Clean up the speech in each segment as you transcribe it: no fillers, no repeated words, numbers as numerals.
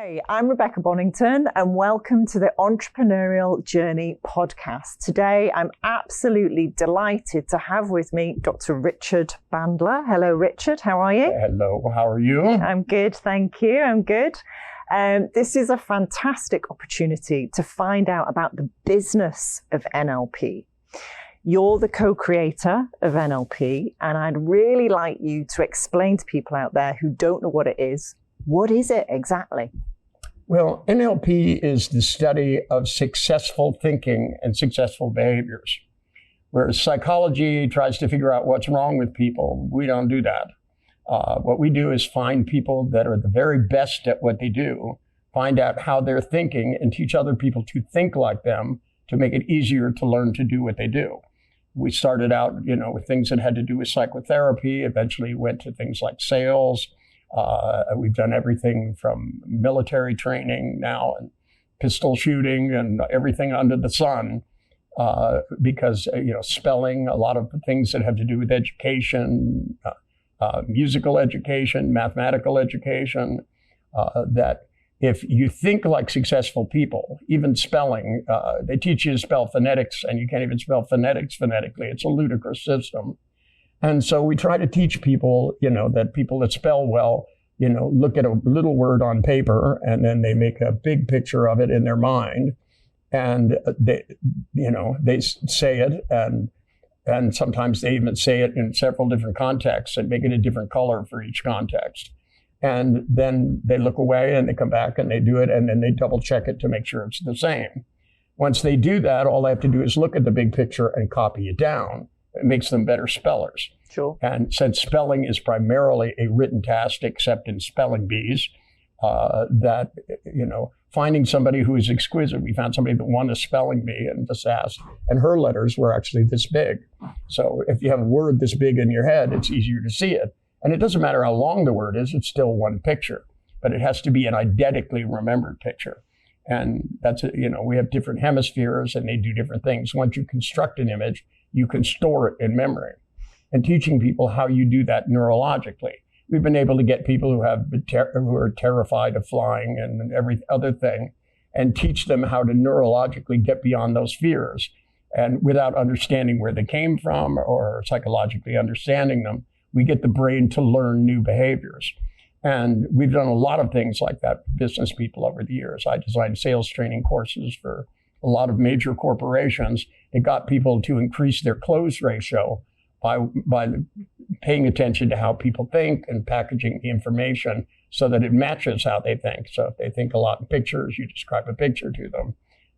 Hi, I'm Rebecca Bonnington and welcome to the Entrepreneurial Journey Podcast. Today, I'm absolutely delighted to have with me Dr. Richard Bandler. Hello, Richard. How are you? Hello. How are you? I'm good. Thank you. I'm good. This is a fantastic opportunity to find out about the business of NLP. You're the co-creator of NLP, and I'd really like you to explain to people out there who don't know what it is. What is it exactly? Well, NLP is the study of successful thinking and successful behaviors. Whereas psychology tries to figure out what's wrong with people, we don't do that. What we do is find people that are the very best at what they do, find out how they're thinking, and teach other people to think like them to make it easier to learn to do what they do. We started out, with things that had to do with psychotherapy, eventually went to things like sales. We've done everything from military training now and pistol shooting and everything under the sun because, spelling, a lot of things that have to do with education, musical education, mathematical education, that if you think like successful people, even spelling, they teach you to spell phonetics and you can't even spell phonetics phonetically. It's a ludicrous system. And so we try to teach people, that people that spell well, look at a little word on paper and then they make a big picture of it in their mind. And they say it and sometimes they even say it in several different contexts and make it a different color for each context. And then they look away and they come back and they do it and then they double check it to make sure it's the same. Once they do that, all they have to do is look at the big picture and copy it down. It makes them better spellers. Sure. And since spelling is primarily a written task, except in spelling bees, finding somebody who is exquisite. We found somebody that won a spelling bee and just asked, and her letters were actually this big. So if you have a word this big in your head, it's easier to see it. And it doesn't matter how long the word is, it's still one picture, but it has to be an eidetically remembered picture. And that's, we have different hemispheres and they do different things. Once you construct an image, you can store it in memory. And teaching people how you do that neurologically. We've been able to get people who are terrified of flying and every other thing and teach them how to neurologically get beyond those fears. And without understanding where they came from or psychologically understanding them, we get the brain to learn new behaviors. And we've done a lot of things like that for business people over the years. I designed sales training courses for a lot of major corporations. It got people to increase their close ratio by paying attention to how people think and packaging the information so that it matches how they think. So if they think a lot in pictures, you describe a picture to them,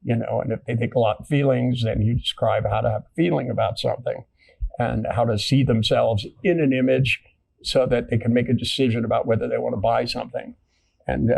and if they think a lot in feelings, then you describe how to have a feeling about something and how to see themselves in an image so that they can make a decision about whether they want to buy something. And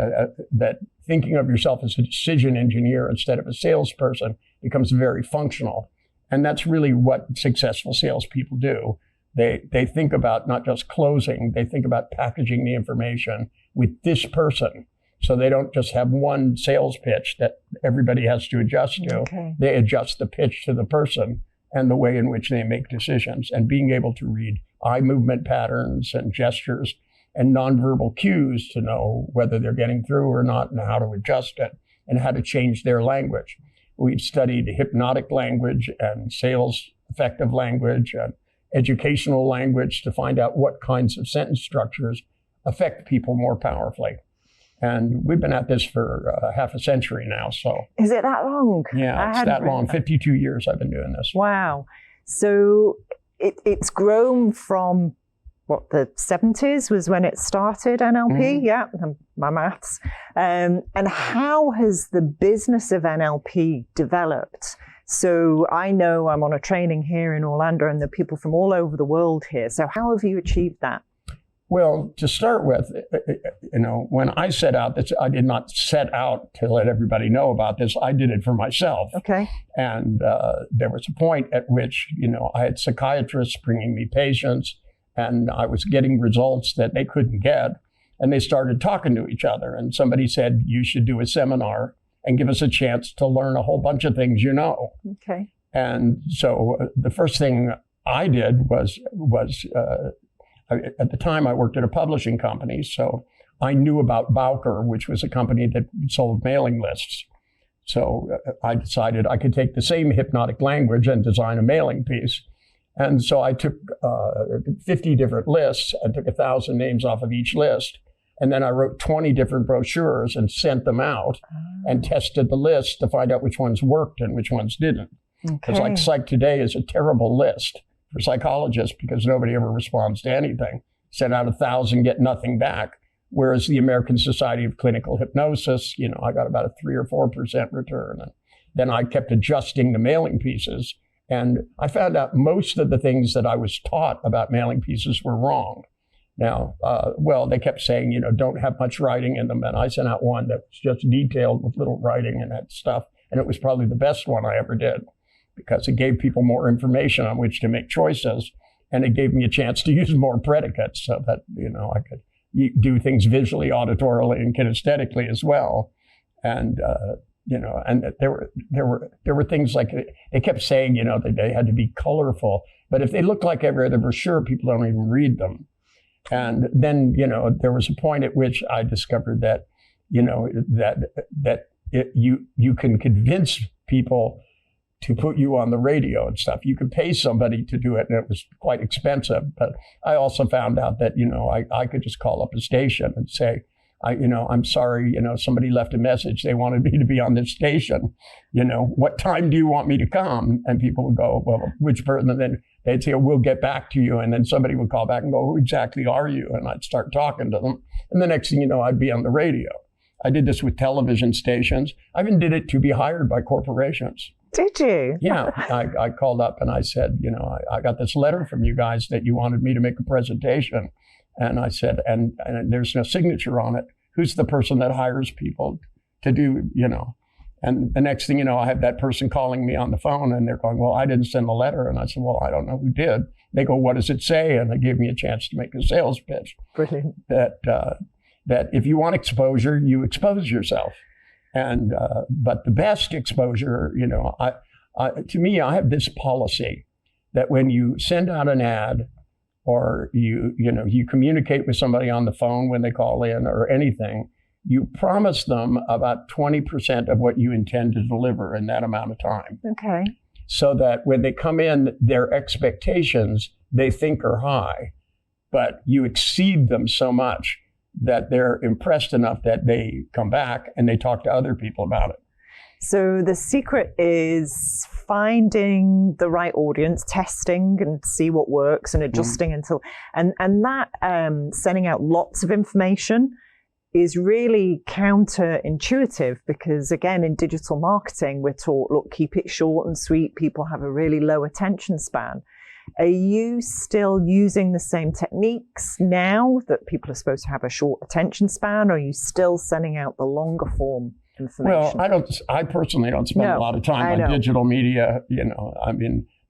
that thinking of yourself as a decision engineer instead of a salesperson becomes very functional. And that's really what successful salespeople do. They think about not just closing, they think about packaging the information with this person. So they don't just have one sales pitch that everybody has to adjust to. Okay. They adjust the pitch to the person and the way in which they make decisions. And being able to read eye movement patterns and gestures and nonverbal cues to know whether they're getting through or not and how to adjust it and how to change their language. We've studied hypnotic language and sales effective language and educational language to find out what kinds of sentence structures affect people more powerfully. And we've been at this for half a century now. So is it that long? Yeah, it's that long. 52 years I've been doing this. Wow. So it's grown from the 70s was when it started, NLP? Mm-hmm. Yeah, my maths. And how has the business of NLP developed? So I know I'm on a training here in Orlando and there are people from all over the world here. So how have you achieved that? Well, to start with, when I set out, I did not set out to let everybody know about this. I did it for myself. Okay. And there was a point at which, I had psychiatrists bringing me patients and I was getting results that they couldn't get. And they started talking to each other. And somebody said, you should do a seminar and give us a chance to learn a whole bunch of things Okay. And so the first thing I did was at the time I worked at a publishing company. So I knew about Bowker, which was a company that sold mailing lists. So I decided I could take the same hypnotic language and design a mailing piece. And so I took 50 different lists and took 1,000 names off of each list. And then I wrote 20 different brochures and sent them out and tested the list to find out which ones worked and which ones didn't. Because like Psych Today is a terrible list for psychologists because nobody ever responds to anything. Sent out 1,000, get nothing back. Whereas the American Society of Clinical Hypnosis, I got about a 3 or 4% return. And then I kept adjusting the mailing pieces. And I found out most of the things that I was taught about mailing pieces were wrong. Now, they kept saying, don't have much writing in them. And I sent out one that was just detailed with little writing and that stuff. And it was probably the best one I ever did because it gave people more information on which to make choices. And it gave me a chance to use more predicates so that, I could do things visually, auditorily, and kinesthetically as well. And, and there were things like they kept saying, that they had to be colorful. But if they look like every other brochure, people don't even read them. And then, there was a point at which I discovered that, you can convince people to put you on the radio and stuff. You could pay somebody to do it, and it was quite expensive. But I also found out that, I could just call up a station and say, I'm sorry, somebody left a message. They wanted me to be on this station. What time do you want me to come? And people would go, well, which person? And then they'd say, we'll get back to you. And then somebody would call back and go, who exactly are you? And I'd start talking to them. And the next thing you know, I'd be on the radio. I did this with television stations. I even did it to be hired by corporations. Did you? Yeah. I called up and I said, I got this letter from you guys that you wanted me to make a presentation. And I said, and there's no signature on it. Who's the person that hires people to do, And the next thing you know, I have that person calling me on the phone and they're going, well, I didn't send the letter. And I said, well, I don't know who did. They go, what does it say? And they gave me a chance to make a sales pitch. Brilliant. That if you want exposure, you expose yourself. And but the best exposure, to me, I have this policy that when you send out an ad or you communicate with somebody on the phone when they call in or anything, you promise them about 20% of what you intend to deliver in that amount of time. Okay. So that when they come in, their expectations, they think are high, but you exceed them so much that they're impressed enough that they come back and they talk to other people about it. So the secret is finding the right audience, testing and see what works and adjusting until, and that sending out lots of information is really counterintuitive because again, in digital marketing, we're taught, look, keep it short and sweet. People have a really low attention span. Are you still using the same techniques now that people are supposed to have a short attention span? Or are you still sending out the longer form information? Well, I personally don't spend a lot of time on digital media.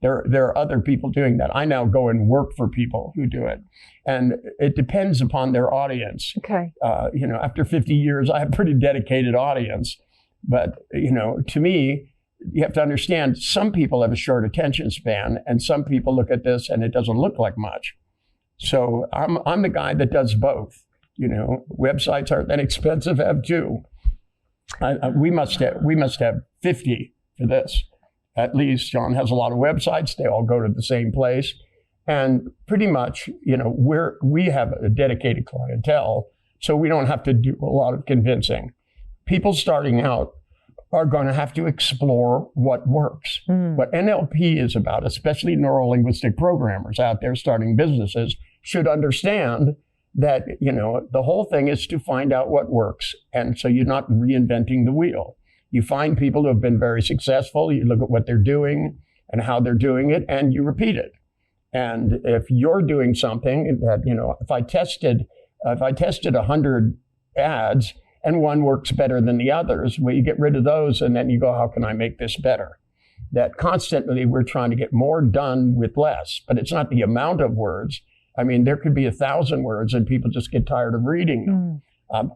There are other people doing that. I now go and work for people who do it. And it depends upon their audience. Okay. After 50 years, I have a pretty dedicated audience. But, to me, you have to understand some people have a short attention span and some people look at this and it doesn't look like much. So I'm the guy that does both. Websites aren't that expensive, have two. We must have 50 for this. At least John has a lot of websites. They all go to the same place. And pretty much, we have a dedicated clientele, so we don't have to do a lot of convincing. People starting out are going to have to explore what works. What NLP is about, especially neuro-linguistic programmers out there starting businesses, should understand that, the whole thing is to find out what works. And so you're not reinventing the wheel. You find people who have been very successful, you look at what they're doing and how they're doing it, and you repeat it. And if you're doing something that, if I tested 100 ads, and one works better than the others, well, you get rid of those and then you go, how can I make this better? That constantly we're trying to get more done with less, but it's not the amount of words. I mean, there could be 1,000 words and people just get tired of reading them.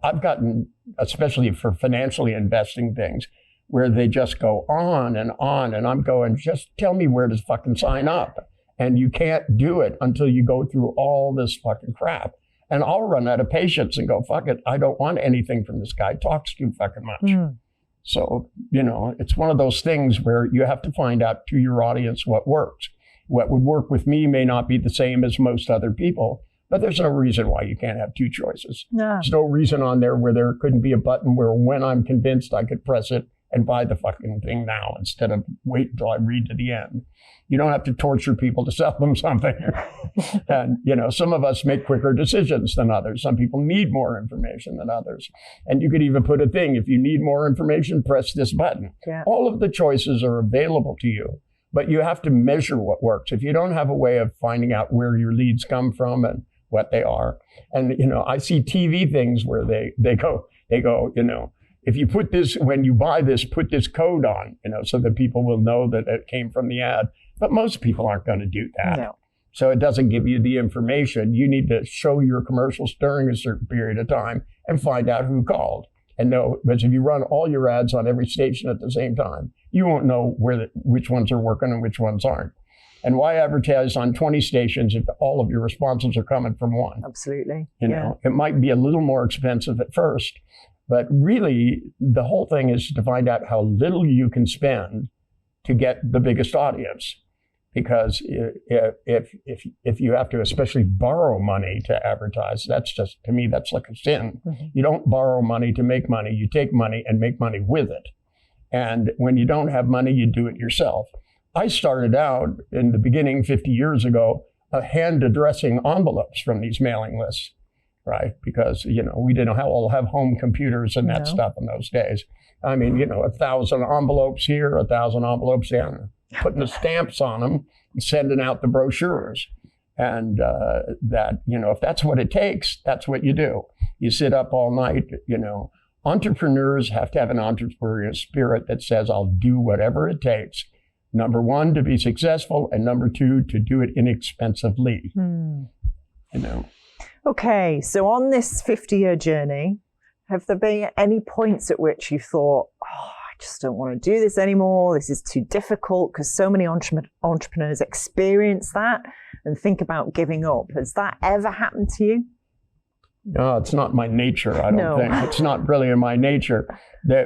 I've gotten, especially for financially investing things, where they just go on, and I'm going, just tell me where to fucking sign up. And you can't do it until you go through all this fucking crap. And I'll run out of patience and go, fuck it, I don't want anything from this guy. Talks too fucking much. So, it's one of those things where you have to find out to your audience what works. What would work with me may not be the same as most other people, but there's no reason why you can't have two choices. Yeah. There's no reason on there where there couldn't be a button where when I'm convinced I could press it and buy the fucking thing now instead of wait until I read to the end. You don't have to torture people to sell them something. And, some of us make quicker decisions than others. Some people need more information than others. And you could even put a thing, if you need more information, press this button. Yeah. All of the choices are available to you, but you have to measure what works. If you don't have a way of finding out where your leads come from and what they are. And, I see TV things where they go, if you put this, when you buy this, put this code on, so that people will know that it came from the ad. But most people aren't going to do that. No. So it doesn't give you the information. You need to show your commercials during a certain period of time and find out who called. And know, because if you run all your ads on every station at the same time, you won't know which ones are working and which ones aren't. And why advertise on 20 stations if all of your responses are coming from one? Absolutely. It might be a little more expensive at first, but really the whole thing is to find out how little you can spend to get the biggest audience. Because if you have to especially borrow money to advertise, to me, that's like a sin. Mm-hmm. You don't borrow money to make money. You take money and make money with it. And when you don't have money, you do it yourself. I started out in the beginning 50 years ago, hand addressing envelopes from these mailing lists, right? Because, we didn't all have home computers and that stuff in those days. I mean, 1,000 envelopes here, 1,000 envelopes there, putting the stamps on them and sending out the brochures. And if that's what it takes, that's what you do. You sit up all night, Entrepreneurs have to have an entrepreneurial spirit that says, I'll do whatever it takes. Number one, to be successful, and number two, to do it inexpensively. Okay, so on this 50-year journey, have there been any points at which you thought, I just don't want to do this anymore, this is too difficult, because so many entrepreneurs experience that and think about giving up. Has that ever happened to you? No, it's not my nature, I don't think. It's not really in my nature.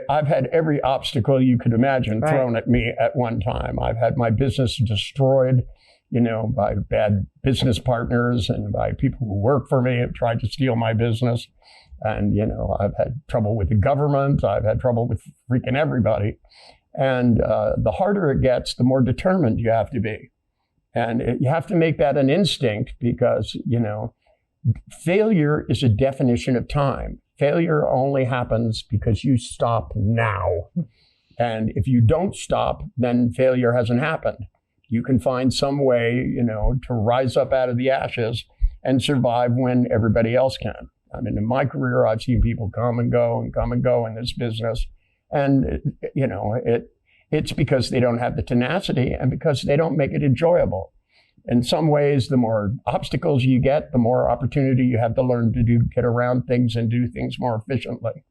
I've had every obstacle you could imagine thrown at me at one time. I've had my business destroyed, by bad business partners and by people who work for me have tried to steal my business. And, I've had trouble with the government. I've had trouble with freaking everybody. And the harder it gets, the more determined you have to be. And you have to make that an instinct because, failure is a definition of time. Failure only happens because you stop now. And if you don't stop, then failure hasn't happened. You can find some way, to rise up out of the ashes and survive when everybody else can. I mean, in my career, I've seen people come and go in this business. And, it's because they don't have the tenacity and because they don't make it enjoyable. In some ways, the more obstacles you get, the more opportunity you have to learn to get around things and do things more efficiently.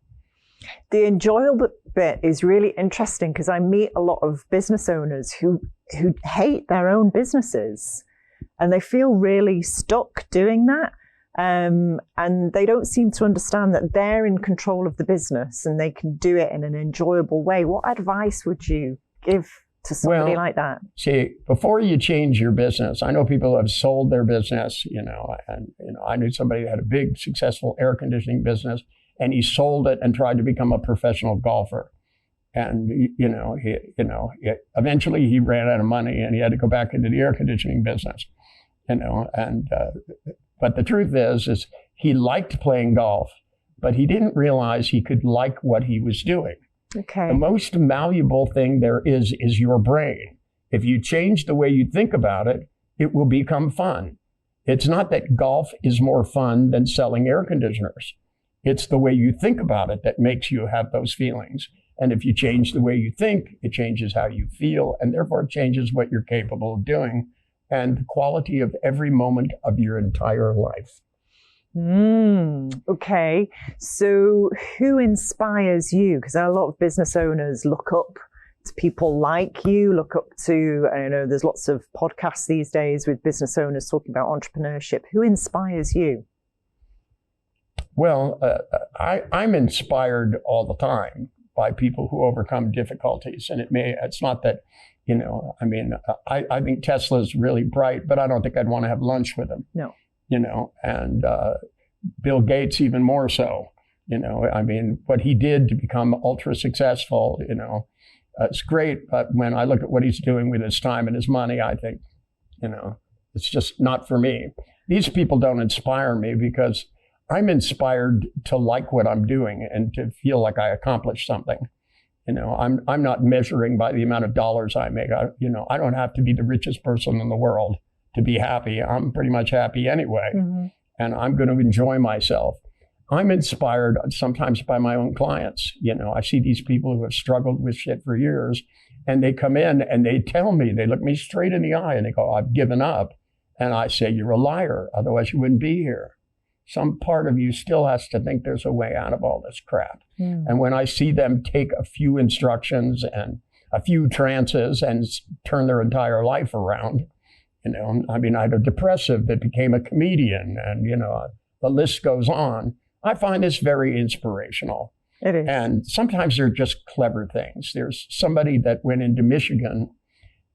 The enjoyable bit is really interesting because I meet a lot of business owners who hate their own businesses and they feel really stuck doing that. And they don't seem to understand that they're in control of the business and they can do it in an enjoyable way. What advice would you give to somebody like that? See, before you change your business, I know people who have sold their business, I knew somebody who had a big, successful air conditioning business, and he sold it and tried to become a professional golfer. And, eventually he ran out of money and he had to go back into the air conditioning business, but the truth is he liked playing golf, but he didn't realize he could like what he was doing. Okay. The most valuable thing there is your brain. If you change the way you think about it, it will become fun. It's not that golf is more fun than selling air conditioners. It's the way you think about it that makes you have those feelings. And if you change the way you think, it changes how you feel, and therefore it changes what you're capable of doing and the quality of every moment of your entire life. Okay. So who inspires you? Because a lot of business owners look up to people like you, look up to, there's lots of podcasts these days with business owners talking about entrepreneurship. Who inspires you? Well, I'm inspired all the time by people who overcome difficulties. And it's not that, I think Tesla's really bright, but I don't think I'd want to have lunch with him. No. And Bill Gates even more so. What he did to become ultra successful, it's great. But when I look at what he's doing with his time and his money, I think, it's just not for me. These people don't inspire me because I'm inspired to like what I'm doing and to feel like I accomplished something. I'm not measuring by the amount of dollars I make. I don't have to be the richest person in the world to be happy. I'm pretty much happy anyway. Mm-hmm. And I'm going to enjoy myself. I'm inspired sometimes by my own clients. I see these people who have struggled with shit for years, and they come in and they tell me, they look me straight in the eye and they go, I've given up. And I say, you're a liar. Otherwise you wouldn't be here. Some part of you still has to think there's a way out of all this crap. Mm. And when I see them take a few instructions and a few trances and turn their entire life around, I had a depressive that became a comedian, and, the list goes on. I find this very inspirational. It is. And sometimes they're just clever things. There's somebody that went into Michigan,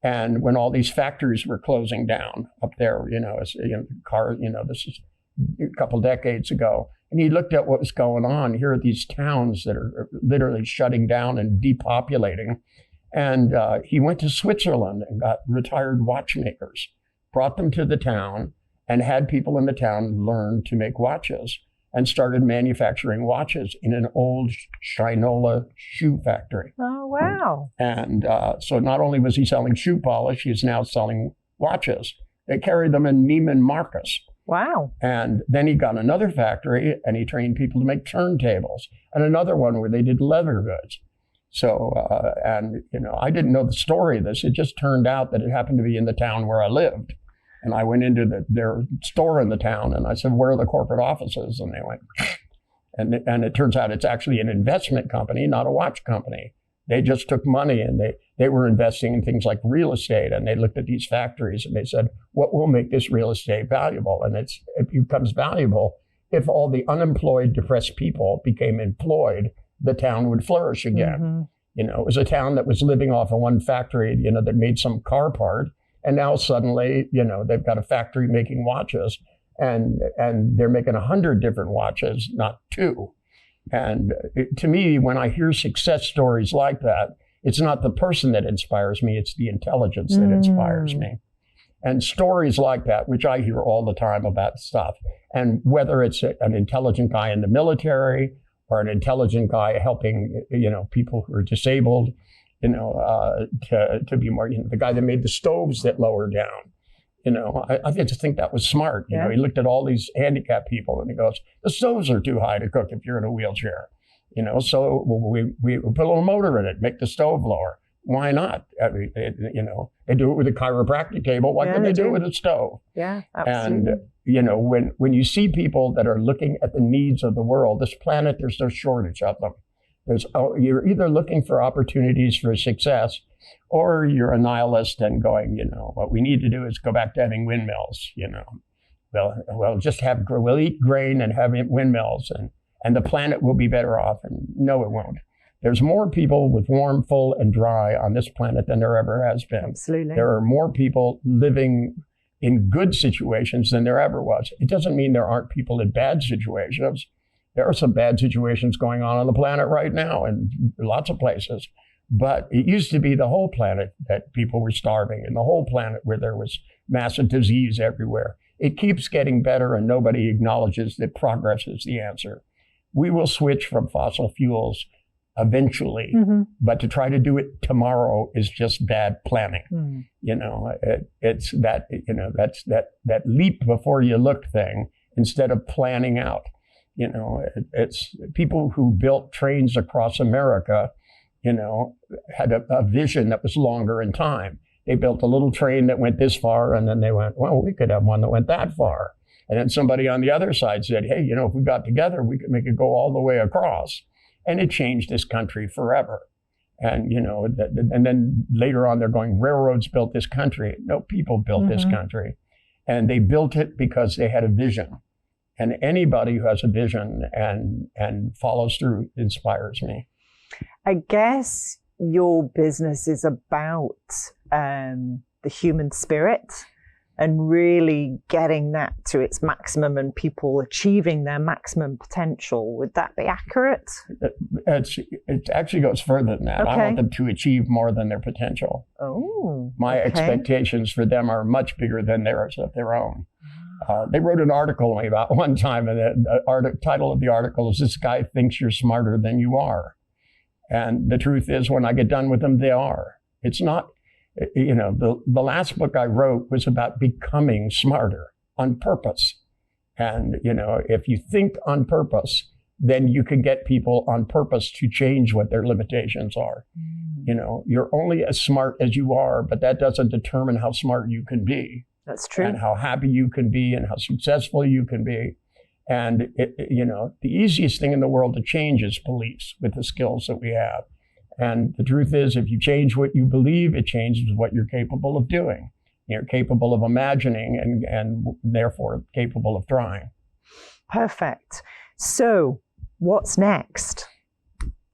and when all these factories were closing down up there, this is a couple decades ago, and he looked at what was going on. Here are these towns that are literally shutting down and depopulating. And he went to Switzerland and got retired watchmakers, brought them to the town, and had people in the town learn to make watches, and started manufacturing watches in an old Shinola shoe factory. Oh, wow. And so not only was he selling shoe polish, he's now selling watches. They carried them in Neiman Marcus. Wow. And then he got another factory, and he trained people to make turntables, and another one where they did leather goods. So, I didn't know the story of this. It just turned out that it happened to be in the town where I lived. And I went into their store in the town, and I said, where are the corporate offices? And they went, and it turns out it's actually an investment company, not a watch company. They just took money, and they were investing in things like real estate. And they looked at these factories and they said, what will make this real estate valuable? And it becomes valuable if all the unemployed, depressed people became employed, the town would flourish again. Mm-hmm. It was a town that was living off of one factory, that made some car part. And now suddenly, they've got a factory making watches, and they're making 100 different watches, not 2. And to me, when I hear success stories like that, it's not the person that inspires me, it's the intelligence that inspires me. And stories like that, which I hear all the time about stuff, and whether it's an intelligent guy in the military or an intelligent guy helping, people who are disabled, to be more, the guy that made the stoves that lower down, I just think that was smart. He looked at all these handicapped people and he goes, the stoves are too high to cook if you're in a wheelchair, so we put a little motor in it, make the stove lower. Why not? They do it with a chiropractic table. Why couldn't they do it with a stove? Yeah, absolutely. And, when you see people that are looking at the needs of the world, this planet, there's no shortage of them. You're either looking for opportunities for success, or you're a nihilist and going, what we need to do is go back to having windmills, We'll eat grain and have windmills, and the planet will be better off. And no, it won't. There's more people with warm, full, and dry on this planet than there ever has been. Absolutely. There are more people living in good situations than there ever was. It doesn't mean there aren't people in bad situations. There are some bad situations going on the planet right now in lots of places. But it used to be the whole planet that people were starving, and the whole planet where there was massive disease everywhere. It keeps getting better, and nobody acknowledges that progress is the answer. We will switch from fossil fuels eventually, but to try to do it tomorrow is just bad planning. It's that, that's that leap before you look thing instead of planning out. It's people who built trains across America, had a vision that was longer in time. They built a little train that went this far, and then they went, well, we could have one that went that far. And then somebody on the other side said, hey, if we got together, we could make it go all the way across. And it changed this country forever. And, and then later on, they're going, railroads built this country. No, people built this country. And they built it because they had a vision. And anybody who has a vision and follows through inspires me. I guess your business is about the human spirit and really getting that to its maximum and people achieving their maximum potential. Would that be accurate? It actually goes further than that. Okay. I want them to achieve more than their potential. Oh, My okay. expectations for them are much bigger than theirs of their own. They wrote an article on me about one time, and the title of the article is, "This guy thinks you're smarter than you are." And the truth is, when I get done with them, they are. It's not, the last book I wrote was about becoming smarter on purpose. And, if you think on purpose, then you can get people on purpose to change what their limitations are. You're only as smart as you are, but that doesn't determine how smart you can be. That's true. And how happy you can be and how successful you can be. And, the easiest thing in the world to change is beliefs with the skills that we have. And the truth is, if you change what you believe, it changes what you're capable of doing. You're capable of imagining and therefore capable of trying. Perfect. So what's next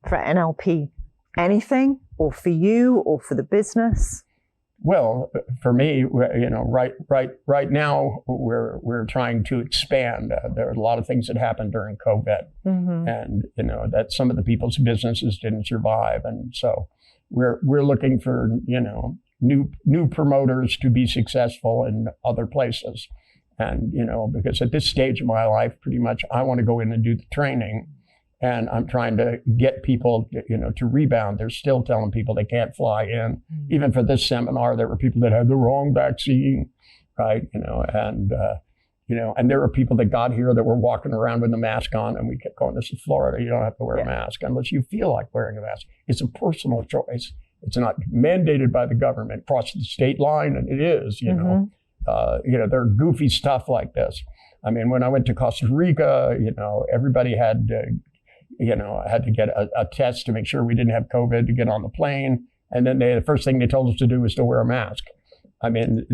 for NLP? Anything, or for you, or for the business? Well, for me, right now we're trying to expand. There are a lot of things that happened during COVID, and that some of the people's businesses didn't survive, and so we're looking for new promoters to be successful in other places, and because at this stage of my life, pretty much I want to go in and do the training. And I'm trying to get people, to rebound. They're still telling people they can't fly in. Even for this seminar, there were people that had the wrong vaccine, right? And there were people that got here that were walking around with a mask on, and we kept going, "This is Florida. You don't have to wear a mask unless you feel like wearing a mask." It's a personal choice. It's not mandated by the government across the state line, and it is. There are goofy stuff like this. I mean, when I went to Costa Rica, everybody had had to get a test to make sure we didn't have COVID to get on the plane. And then the first thing they told us to do was to wear a mask. I mean,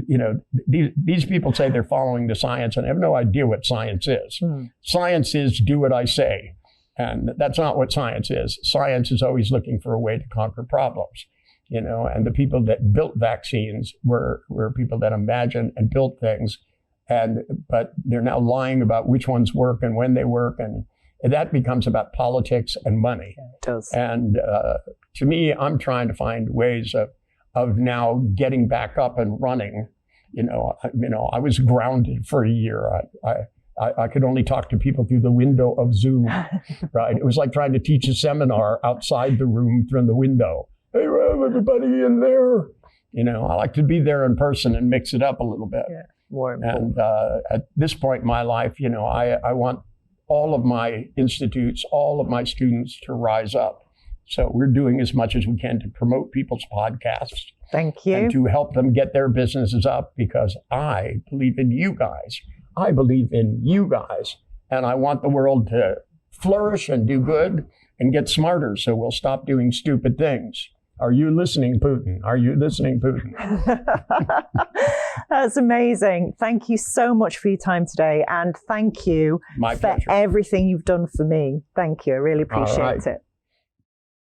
these people say they're following the science and have no idea what science is. Science is do what I say. And that's not what science is. Science is always looking for a way to conquer problems. And the people that built vaccines were people that imagined and built things. But they're now lying about which ones work and when they work, and that becomes about politics and money. It does. And to me, I'm trying to find ways of now getting back up and running. I was grounded for a year. I could only talk to people through the window of Zoom, right? It was like trying to teach a seminar outside the room through the window. Hey, everybody in there. I like to be there in person and mix it up a little bit. Yeah, more important. And at this point in my life, I want all of my institutes, all of my students to rise up. So we're doing as much as we can to promote people's podcasts. Thank you. And to help them get their businesses up, because I believe in you guys. I believe in you guys. And I want the world to flourish and do good and get smarter, so we'll stop doing stupid things. Are you listening, Putin? Are you listening, Putin? That's amazing. Thank you so much for your time today. And thank you My for pleasure. everything you've done for me. Thank you. I really appreciate it.